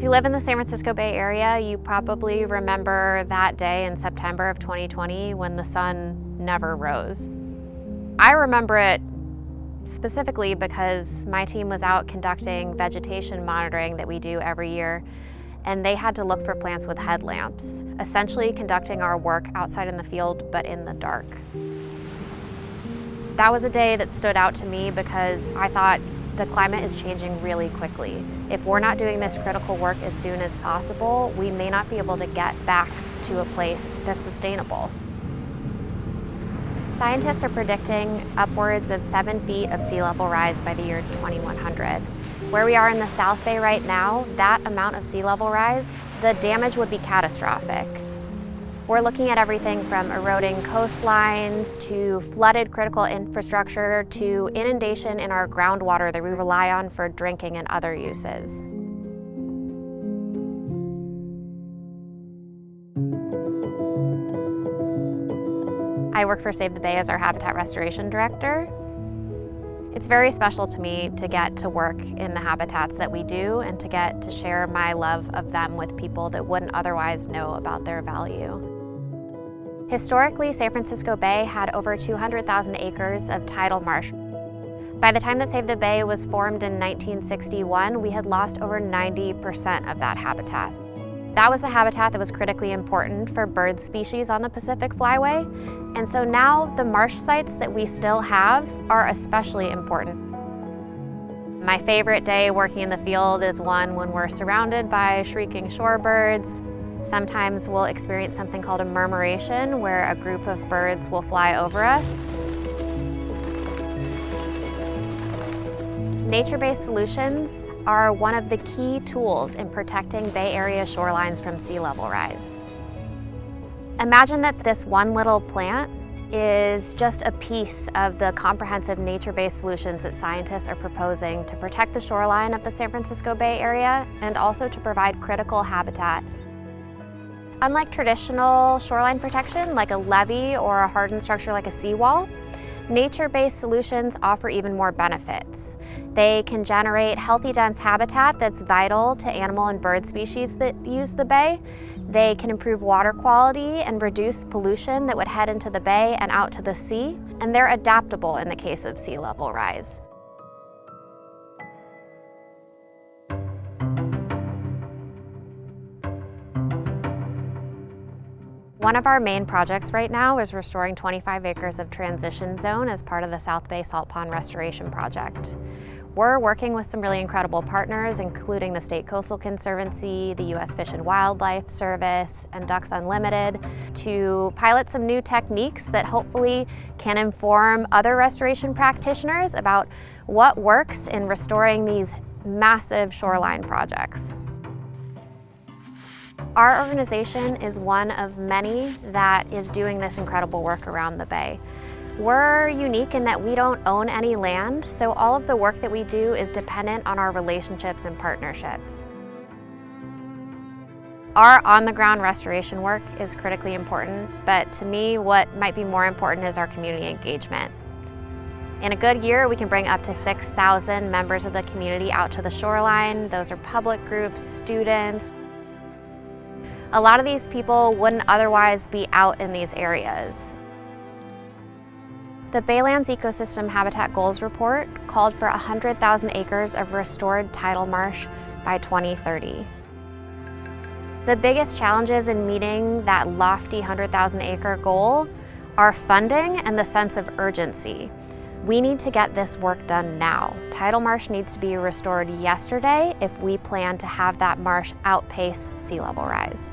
you live in the San Francisco Bay Area, you probably remember that day in September of 2020 when the sun never rose. I remember it specifically because my team was out conducting vegetation monitoring that we do every year, and they had to look for plants with headlamps, essentially conducting our work outside in the field but in the dark. That was a day that stood out to me because I thought the climate is changing really quickly. If we're not doing this critical work as soon as possible, we may not be able to get back to a place that's sustainable. Scientists are predicting upwards of 7 feet of sea level rise by the year 2100. Where we are in the South Bay right now, that amount of sea level rise, the damage would be catastrophic. We're looking at everything from eroding coastlines to flooded critical infrastructure to inundation in our groundwater that we rely on for drinking and other uses. I work for Save the Bay as our Habitat Restoration Director. It's very special to me to get to work in the habitats that we do and to get to share my love of them with people that wouldn't otherwise know about their value. Historically, San Francisco Bay had over 200,000 acres of tidal marsh. By the time that Save the Bay was formed in 1961, we had lost over 90% of that habitat. That was the habitat that was critically important for bird species on the Pacific Flyway, and so now the marsh sites that we still have are especially important. My favorite day working in the field is one when we're surrounded by shrieking shorebirds. Sometimes we'll experience something called a murmuration, where a group of birds will fly over us. Nature-based solutions are one of the key tools in protecting Bay Area shorelines from sea level rise. Imagine that this one little plant is just a piece of the comprehensive nature-based solutions that scientists are proposing to protect the shoreline of the San Francisco Bay Area and also to provide critical habitat. Unlike traditional shoreline protection, like a levee or a hardened structure like a seawall, nature-based solutions offer even more benefits. They can generate healthy, dense habitat that's vital to animal and bird species that use the bay. They can improve water quality and reduce pollution that would head into the bay and out to the sea, and they're adaptable in the case of sea level rise. One of our main projects right now is restoring 25 acres of transition zone as part of the South Bay Salt Pond Restoration Project. We're working with some really incredible partners, including the State Coastal Conservancy, the U.S. Fish and Wildlife Service, and Ducks Unlimited, to pilot some new techniques that hopefully can inform other restoration practitioners about what works in restoring these massive shoreline projects. Our organization is one of many that is doing this incredible work around the bay. We're unique in that we don't own any land, so all of the work that we do is dependent on our relationships and partnerships. Our on-the-ground restoration work is critically important, but to me, what might be more important is our community engagement. In a good year, we can bring up to 6,000 members of the community out to the shoreline. Those are public groups, students. A lot of these people wouldn't otherwise be out in these areas. The Baylands Ecosystem Habitat Goals Report called for 100,000 acres of restored tidal marsh by 2030. The biggest challenges in meeting that lofty 100,000 acre goal are funding and the sense of urgency. We need to get this work done now. Tidal marsh needs to be restored yesterday if we plan to have that marsh outpace sea level rise.